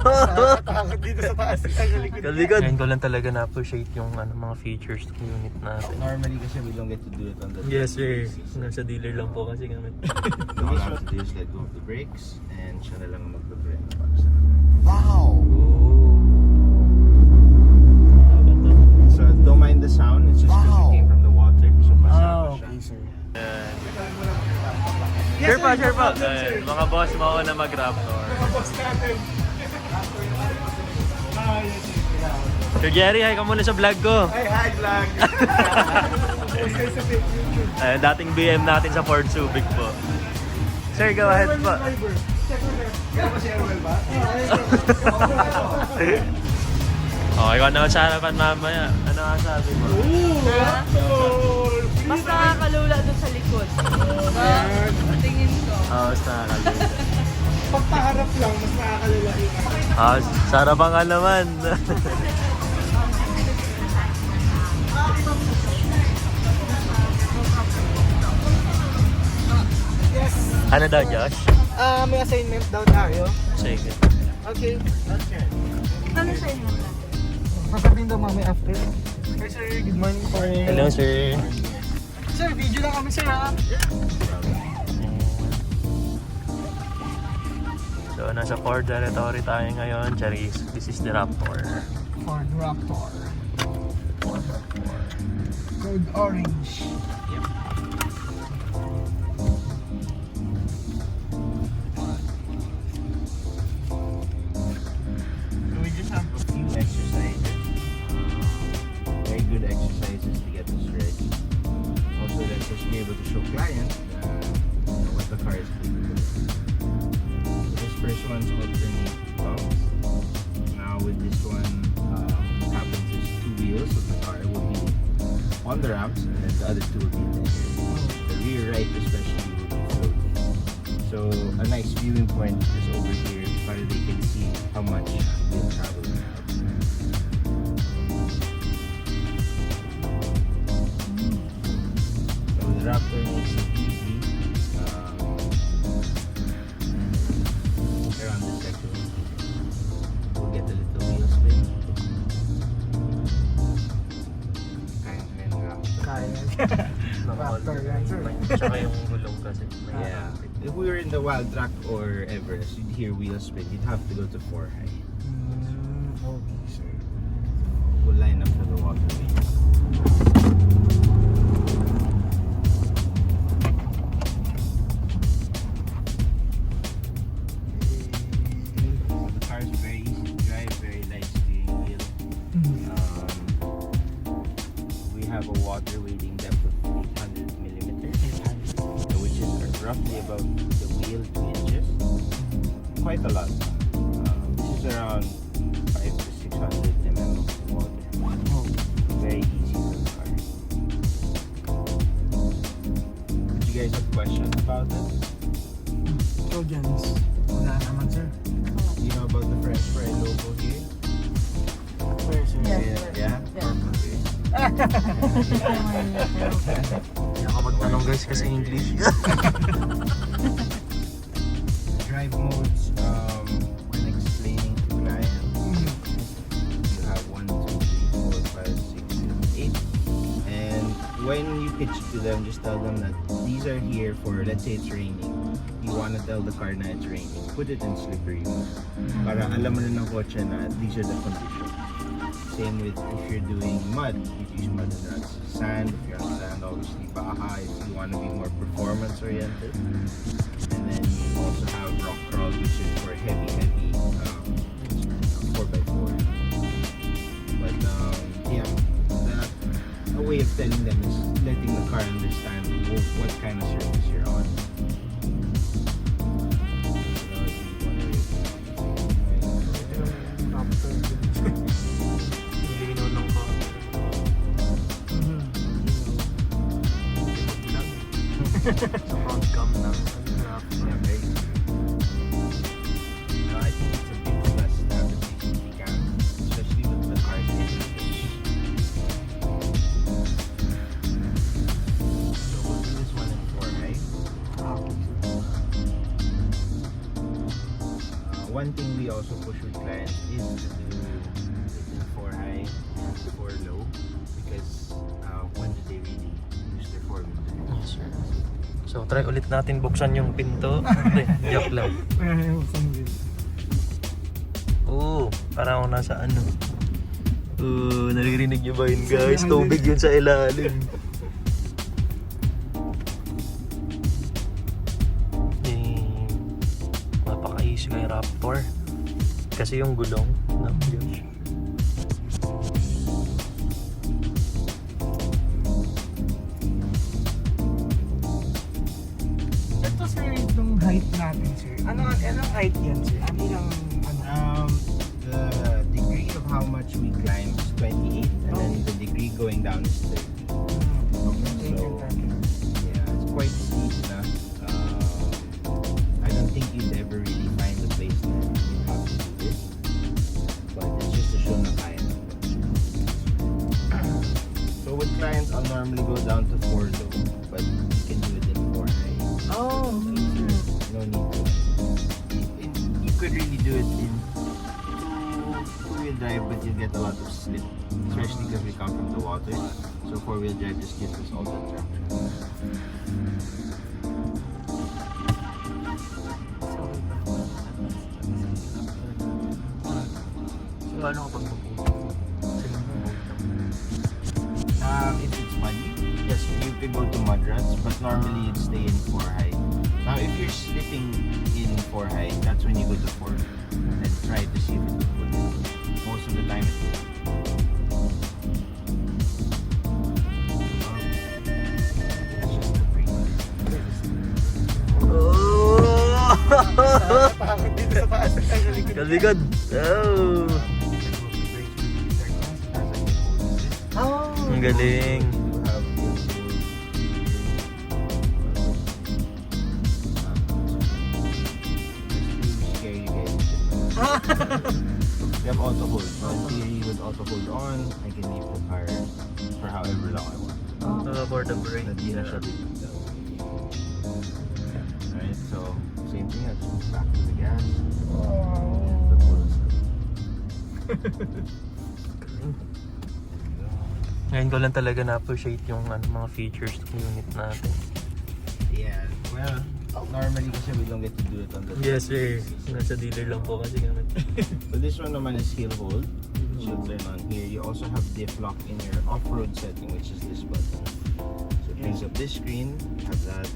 Nakakatakot dito sa taas. Kalikod. Ngayon ko lang talaga na-appreciate yung mga features ng unit natin. Normally kasi we don't get to do it on the Yes sir. Nasa dealer lang po kasi kami. All I have to do is let go of the brakes and siya na lang ang magbabrake na para sa akin. Wow! So don't mind the sound, it's just because it came from the water. So pasapa siya. Okay sir. Sure pa, sure pa. Mga boss mo na mag-Raptor. Mga boss natin. Sir Jerry, hi ka muna sa vlog ko. Hey, hi vlog! Dating BM natin sa Ford Subic po. Sir, go ahead po. Kaya ba si Erwel ba? Okay, kung naman sa harapan mamaya, ano nga sabi mo? Mas nakakalula doon sa likod. Tingin ko. Mas nakakalula. Pagpaharap lang, mas nakakalala yun. Sa harapan nga naman. Yes! Ano daw, Josh? May assignment daw tayo. Sige. Okay, that's it. Ano sa inyo? Sasabihin daw mamaya after. Hi sir, good morning po. Hello, sir. Sir, video lang kami sir ha. So, nasa Ford territory tayo ngayon, Charis. This is the Raptor. Ford Raptor. Code orange. Yep. So we just have a few exercises. Very good exercises to get us ready. Also lets us be able to show clients what the car is capable of. So this first one's alternate bumps. Now with this one, what happens is two wheels of the car will be on the ramps and then the other two will be in the air. The rear right especially will be floating. So a nice viewing point is over here so they can see how much they'll travel now. So the Raptor makes it easy. Around this section, we'll get a little wheel spin. Kaya na Raptor. Raptor yan, sir. Tsaka yung gulong kasi. Yeah. If we were in the Wild Track or Everest, you'd hear wheel spin. You'd have to go to 4 high. Okay, sir. We'll line up for the waterway. The car is very easy to drive, very light steering wheel. We have a water wading depth of 800 millimeters, which is roughly about the wheel 2 inches. Quite a lot. This is around 500 to 600 mm of water. Very easy for the car. Did you guys have questions about it? Trojans. Wala naman, sir. You know about the French fry logo here? Where, sir? Yeah? Okay. Hindi ako magtanong guys kasi English. Drive modes, when explaining to clients, you have 1, 2, 3, 4, 5, 6, 7, 8. And when you pitch it to them, just tell them that these are here for, let's say it's raining. You want to tell the car na it's raining, put it in slippery mode. Para alam mo na ng kotse na these are the conditions. Same with if you're doing mud, you use mud and ruts. Sand, if you're on sand, obviously baha if you want to be more performance oriented. And then you also have rock crawl, which is for heavy 4x4. But yeah, a way of telling them is letting the car understand what kind of surface you're on. Sa front cam ng Yeah, very good. I think it's a big plus to have the 360 cam, especially with the car station. So we'll do this one in 4, right? one thing we also push with clients is to do it in 4 high and 4 low, because when do they really use their 4 wheel drive? Yes, sir. So, try ulit natin buksan yung pinto. Hindi, joke lang. Oo, parang ako nasa ano. Naririnig nyo ba yun, guys? Tubig yun sa ilalim. Napaka-easy kay Raptor. Kasi yung gulong, no, Josh? Ito sir, itong height natin sir. Anong height yan sir? Ano yung The degree of how much we climb is 28, and then the degree going down is 30. So, yeah, it's quite steep na. I don't think you'd ever really find a place that you have to do this, but it's just to show na kaya na. So with clients, I'll normally go down to 4 low, but you can do it in 4 high. Oh, No need to. You could really do it in 2-wheel drive, but you get a lot of slip, especially because we come from the water. So 4-wheel drive just gives us all the traction. So, paano kapag If it's muddy, yes, you could go to mud ruts, but normally you'd stay in 4 high. Now, if you're slipping in 4 high, that's when you go to 4 and try to see if it will pull in. Most of the time, it will. It's just the brake. Takot dito sa taas. Kaligod! Oh! Oh, Ang galing! You have auto hold. So in theory, with auto hold on, I can leave the car for however long I want. For the brake. Hindi na siya bigla. Alright, so same thing. I just back to the gas. And the pull is good. Ngayon ko lang talaga na-appreciate yung mga features ng unit natin. Yeah, well, normally kasi we don't get to do it on the Yes, sir. Nasa dealer lang po kasi kami. So this one naman is hill hold. It should turn on here. You also have diff lock in your off-road setting, which is this button. So it brings up this screen. You have that.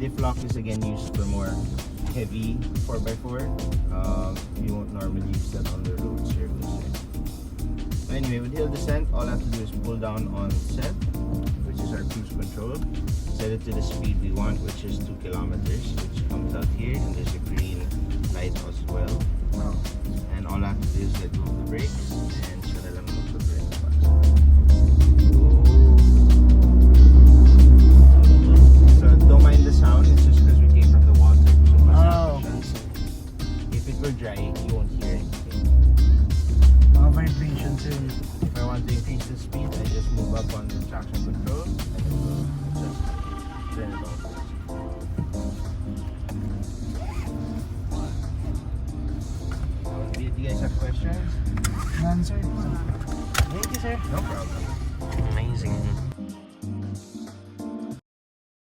Diff lock is again used for more heavy 4x4. You won't normally use that on the road surface. So anyway, with hill descent, all I have to do is pull down on set, which is our cruise control. Set it to the speed we want, which is 2 kilometers, which comes out here, and there's a green light as well. And all I have to do is let go of the brakes and siya na lang magpapirate pa. So don't mind the sound, it's just because we came from the water. So basa pa siya. If it were dry, you won't hear anything. mga vibrations yun. If I want to increase the speed, I just move up on the traction control and it will adjust. Turn it off. Do you guys have questions? None sir. Thank you sir. No problem. Amazing.